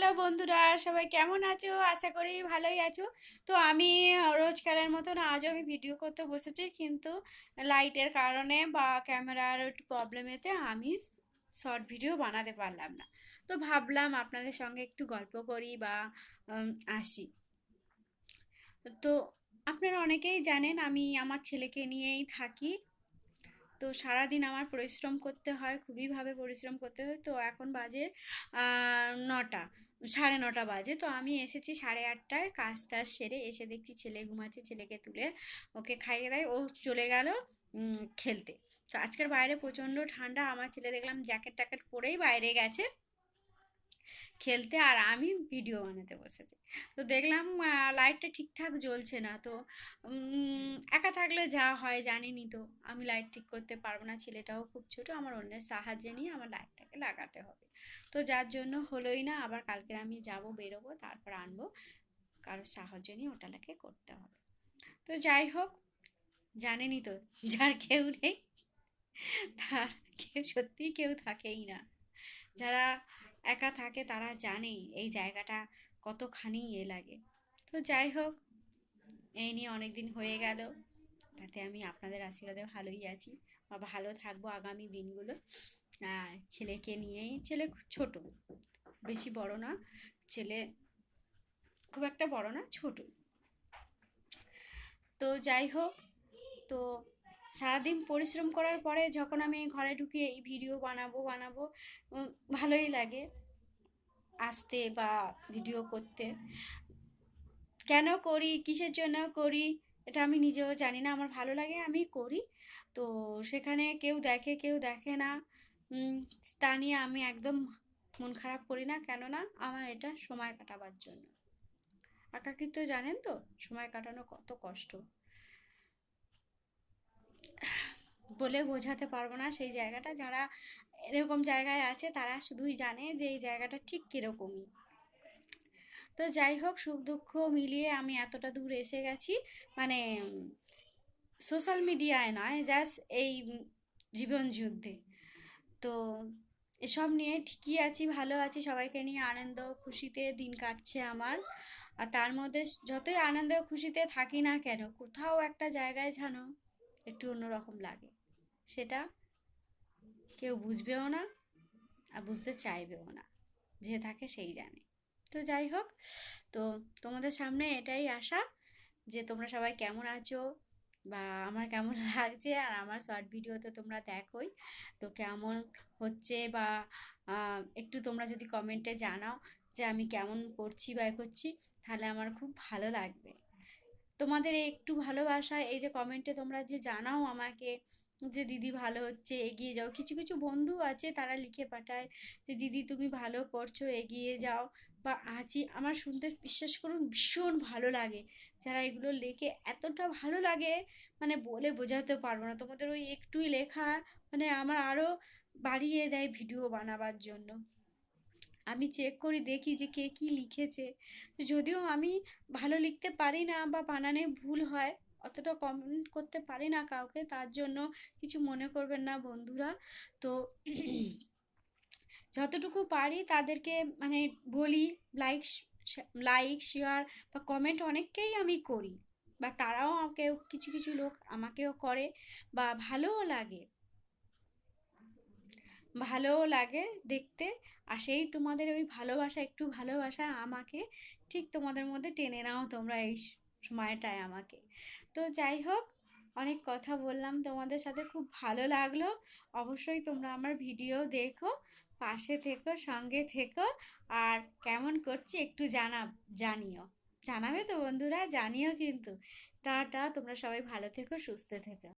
Hello বন্ধুরা, সবাই কেমন আছো? আশা করি ভালোই আছো। তো আমি রোজকারের মতন আজও আমি ভিডিও করতে বসেছি, কিন্তু লাইটের কারণে বা ক্যামেরার একটু প্রবলেমেতে আমি শর্ট ভিডিও বানাতে পারলাম না। তো ভাবলাম আপনাদের সঙ্গে একটু গল্প করি বা উম, আসি। তো আপনারা অনেকেই জানেন আমি আমার ছেলেকে নিয়েই থাকি। তো সারাদিন আমার পরিশ্রম করতে হয়, খুবইভাবে পরিশ্রম করতে হয়। তো এখন বাজে 9টা, 9:30 বাজে। তো আমি এসেছি 8:30টায়, কাজ টাজ সেরে এসে দেখছি ছেলে ঘুমাচ্ছে, ছেলেকে তুলে ওকে খাইয়ে দেয়, ও চলে গেল খেলতে। তো আজকের বাইরে প্রচণ্ড ঠান্ডা, আমার ছেলে দেখলাম জ্যাকেট ট্যাকেট পরেই বাইরে গেছে খেলতে, আর আমি ভিডিও বানাতে বসেছি। তো দেখলাম লাইটটা ঠিকঠাক জ্বলছে না। তো একা থাকলে যা হয় জানিনি, তো আমি লাইট ঠিক করতে পারবো না, ছেলেটাও খুব ছোট, আমার অন্যের সাহায্যে নিয়ে আমার লাইটটাকে লাগাতে হবে। তো যার জন্য হলোই না, আবার কালকে আমি যাব, বেরোবো, তারপর আনবো, কারোর সাহায্য নিয়ে ওটাকে করতে হবে। তো যাই হোক, জানেনই তো, যার কেউ নেই তার কেউ সত্যিই কেউ থাকেই না। যারা একা থাকে তারা জানে এই জায়গাটা কতখানি লাগে। তো যাই হোক, এই নিয়ে অনেক দিন হয়ে গেল, তাতে আমি আপনাদের আশীর্বাদে ভালোই আছি বা ভালো থাকবো আগামী দিনগুলো। আর ছেলেকে নিয়েই, ছেলে খুব ছোট, বেশি বড় না, ছেলে খুব একটা বড় না, ছোট। তো যাই হোক, তো সারাদিন পরিশ্রম করার পরে যখন আমি ঘরে ঢুকে এই ভিডিও বানাবো বানাবো, উম, ভালোই লাগে আসতে বা ভিডিও করতে। কেন করি, কিসের জন্য করি, এটা আমি নিজেও জানি না, আমার ভালো লাগে আমি করি। তো সেখানে কেউ দেখে কেউ দেখে না, উম, তা নিয়ে আমি একদম মন খারাপ করি না, কেননা আমার এটা সময় কাটাবার জন্য। একাকিত্ব জানেন তো, সময় কাটানো কত কষ্ট, বলে বোঝাতে পারবো না সেই জায়গাটা। যারা এরকম জায়গায় আছে তারা শুধুই জানে যে এই জায়গাটা ঠিক কীরকমই। তো যাই হোক, সুখ দুঃখ মিলিয়ে আমি এতটা দূর এসে গেছি, মানে সোশ্যাল মিডিয়ায় নয়, জাস্ট এই জীবন যুদ্ধে। তো এসব নিয়ে ঠিকই আছি, ভালো আছি, সবাইকে নিয়ে আনন্দ খুশিতে দিন কাটছে আমার। আর তার মধ্যে যতই আনন্দ খুশিতে থাকি না কেন, কোথাও একটা জায়গায় যেন একটু অন্যরকম লাগে, সেটা কেউ বুঝবেও না আর বুঝতে চাইবেও না, যে থাকে সেই জানে। তো যাই হোক, তো তোমাদের সামনে এটাই আশা যে তোমরা সবাই কেমন আছো বা আমার কেমন লাগছে। আর আমার শর্ট ভিডিও তো তোমরা দেখোই, তো কেমন হচ্ছে বা একটু তোমরা যদি কমেন্টে জানাও যে আমি কেমন করছি বা করছি, তাহলে আমার খুব ভালো লাগবে। তোমাদের এই একটু ভালোবাসা, এই যে কমেন্টে তোমরা যে জানাও আমাকে যে দিদি ভালো হচ্ছে, এগিয়ে যাও, কিছু কিছু বন্ধু আছে তারা লিখে পাঠায় যে দিদি তুমি ভালো করছো, এগিয়ে যাও বা আছি, আমার শুনতে বিশ্বাস করুন ভীষণ ভালো লাগে। যারা এগুলো লেখে এতটা ভালো লাগে, মানে বলে বোঝাতে পারবো না। তোমাদের ওই একটুই লেখা মানে আমার আরও বাড়িয়ে দেয় ভিডিও বানাবার জন্য। আমি চেক করি, দেখি যে কে কী লিখেছে। তো যদিও আমি ভালো লিখতে পারি না বা বানানে ভুল হয়, অতটা কমেন্ট করতে পারি না কাউকে, তার জন্য কিছু মনে করবেন না বন্ধুরা। তো যতটুকু পারি তাদেরকে মানে বলি, লাইক লাইক শেয়ার বা কমেন্ট অনেককেই আমি করি, বা তারাও আমাকে, কিছু কিছু লোক আমাকেও করে, বা ভালোও লাগে, ভালোও লাগে দেখতে। আর সেই তোমাদের ওই ভালোবাসা, একটু ভালোবাসা আমাকে ঠিক তোমাদের মধ্যে টেনে নাও তোমরা এই সময়টায় আমাকে। তো যাই হোক, অনেক কথা বললাম তোমাদের সাথে, খুব ভালো লাগলো। অবশ্যই তোমরা আমার ভিডিও দেখো, পাশে থেকো, সঙ্গে থেকো। আর কেমন করছি একটু জানিও, জানাবে তো বন্ধুরা, জানিও কিন্তু। টাটা, তোমরা সবাই ভালো থেকো, সুস্থ থেকো।